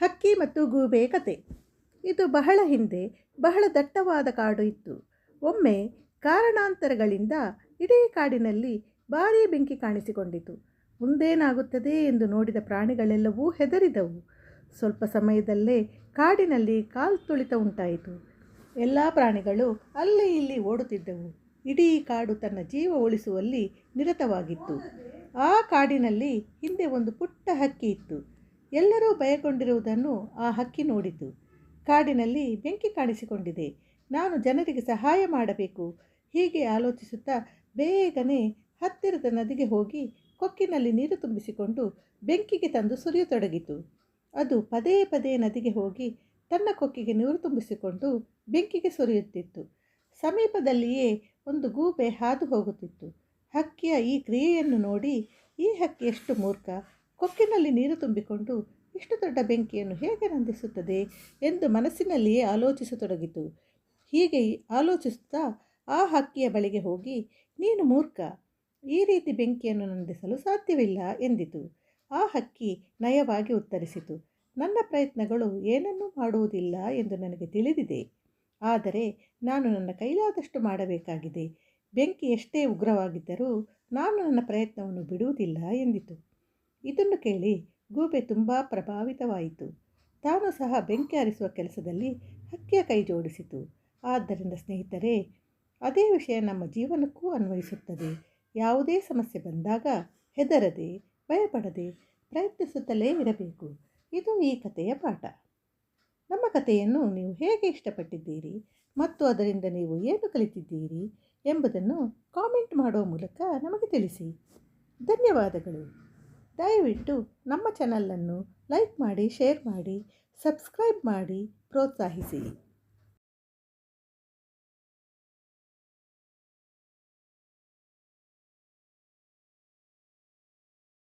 ಹಕ್ಕಿ ಮತ್ತು ಗೂಬೆ ಕತೆ. ಇದು ಬಹಳ ಹಿಂದೆ ಬಹಳ ದಟ್ಟವಾದ ಕಾಡು ಇತ್ತು. ಒಮ್ಮೆ ಕಾರಣಾಂತರಗಳಿಂದ ಇಡೀ ಕಾಡಿನಲ್ಲಿ ಭಾರೀ ಬೆಂಕಿ ಕಾಣಿಸಿಕೊಂಡಿತು. ಮುಂದೇನಾಗುತ್ತದೆ ಎಂದು ನೋಡಿದ ಪ್ರಾಣಿಗಳೆಲ್ಲವೂ ಹೆದರಿದವು. ಸ್ವಲ್ಪ ಸಮಯದಲ್ಲೇ ಕಾಡಿನಲ್ಲಿ ಕಾಲ್ತುಳಿತ ಉಂಟಾಯಿತು. ಎಲ್ಲ ಪ್ರಾಣಿಗಳು ಅಲ್ಲಿ ಇಲ್ಲಿ ಓಡುತ್ತಿದ್ದವು. ಇಡೀ ಕಾಡು ತನ್ನ ಜೀವ ಉಳಿಸುವಲ್ಲಿ ನಿರತವಾಗಿತ್ತು. ಆ ಕಾಡಿನಲ್ಲಿ ಹಿಂದೆ ಒಂದು ಪುಟ್ಟ ಹಕ್ಕಿ ಇತ್ತು. ಎಲ್ಲರೂ ಭಯಗೊಂಡಿರುವುದನ್ನು ಆ ಹಕ್ಕಿ ನೋಡಿತು. ಕಾಡಿನಲ್ಲಿ ಬೆಂಕಿ ಕಾಣಿಸಿಕೊಂಡಿದೆ, ನಾನು ಜನರಿಗೆ ಸಹಾಯ ಮಾಡಬೇಕು. ಹೀಗೆ ಆಲೋಚಿಸುತ್ತಾ ಬೇಗನೆ ಹತ್ತಿರದ ನದಿಗೆ ಹೋಗಿ ಕೊಕ್ಕಿನಲ್ಲಿ ನೀರು ತುಂಬಿಸಿಕೊಂಡು ಬೆಂಕಿಗೆ ತಂದು ಸುರಿಯತೊಡಗಿತು. ಅದು ಪದೇ ಪದೇ ನದಿಗೆ ಹೋಗಿ ತನ್ನ ಕೊಕ್ಕಿಗೆ ನೀರು ತುಂಬಿಸಿಕೊಂಡು ಬೆಂಕಿಗೆ ಸುರಿಯುತ್ತಿತ್ತು. ಸಮೀಪದಲ್ಲಿಯೇ ಒಂದು ಗೂಬೆ ಹಾದು ಹೋಗುತ್ತಿತ್ತು. ಹಕ್ಕಿಯ ಈ ಕ್ರಿಯೆಯನ್ನು ನೋಡಿ ಈ ಹಕ್ಕಿ ಎಷ್ಟು ಮೂರ್ಖ, ಕೊಕ್ಕಿನಲ್ಲಿ ನೀರು ತುಂಬಿಕೊಂಡು ಇಷ್ಟು ದೊಡ್ಡ ಬೆಂಕಿಯನ್ನು ಹೇಗೆ ನಂದಿಸುತ್ತದೆ ಎಂದು ಮನಸ್ಸಿನಲ್ಲಿಯೇ ಆಲೋಚಿಸತೊಡಗಿತು. ಹೀಗೆ ಆಲೋಚಿಸುತ್ತಾ ಆ ಹಕ್ಕಿಯ ಬಳಿಗೆ ಹೋಗಿ, ನೀನು ಮೂರ್ಖ, ಈ ರೀತಿ ಬೆಂಕಿಯನ್ನು ನಂದಿಸಲು ಸಾಧ್ಯವಿಲ್ಲ ಎಂದಿತು. ಆ ಹಕ್ಕಿ ನಯವಾಗಿ ಉತ್ತರಿಸಿತು, ನನ್ನ ಪ್ರಯತ್ನಗಳು ಏನನ್ನೂ ಮಾಡುವುದಿಲ್ಲ ಎಂದು ನನಗೆ ತಿಳಿದಿದೆ. ಆದರೆ ನಾನು ನನ್ನ ಕೈಲಾದಷ್ಟು ಮಾಡಬೇಕಾಗಿದೆ. ಬೆಂಕಿ ಎಷ್ಟೇ ಉಗ್ರವಾಗಿದ್ದರೂ ನಾನು ನನ್ನ ಪ್ರಯತ್ನವನ್ನು ಬಿಡುವುದಿಲ್ಲ ಎಂದಿತು. ಇದನ್ನು ಕೇಳಿ ಗೂಬೆ ತುಂಬ ಪ್ರಭಾವಿತವಾಯಿತು. ತಾನು ಸಹ ಬೆಂಕಿ ಆರಿಸುವ ಕೆಲಸದಲ್ಲಿ ಹಕ್ಕಿಯ ಕೈ ಜೋಡಿಸಿತು. ಆದ್ದರಿಂದ ಸ್ನೇಹಿತರೆ, ಅದೇ ವಿಷಯ ನಮ್ಮ ಜೀವನಕ್ಕೂ ಅನ್ವಯಿಸುತ್ತದೆ. ಯಾವುದೇ ಸಮಸ್ಯೆ ಬಂದಾಗ ಹೆದರದೆ, ಭಯಪಡದೆ ಪ್ರಯತ್ನಿಸುತ್ತಲೇ ಇರಬೇಕು. ಇದು ಈ ಕಥೆಯ ಪಾಠ. ನಮ್ಮ ಕಥೆಯನ್ನು ನೀವು ಹೇಗೆ ಇಷ್ಟಪಟ್ಟಿದ್ದೀರಿ ಮತ್ತು ಅದರಿಂದ ನೀವು ಏನು ಕಲಿತಿದ್ದೀರಿ ಎಂಬುದನ್ನು ಕಾಮೆಂಟ್ ಮಾಡುವ ಮೂಲಕ ನಮಗೆ ತಿಳಿಸಿ. ಧನ್ಯವಾದಗಳು. ದಯವಿಟ್ಟು ನಮ್ಮ ಚಾನಲನ್ನು ಲೈಕ್ ಮಾಡಿ, ಶೇರ್ ಮಾಡಿ, ಸಬ್ಸ್ಕ್ರೈಬ್ ಮಾಡಿ ಪ್ರೋತ್ಸಾಹಿಸಿ.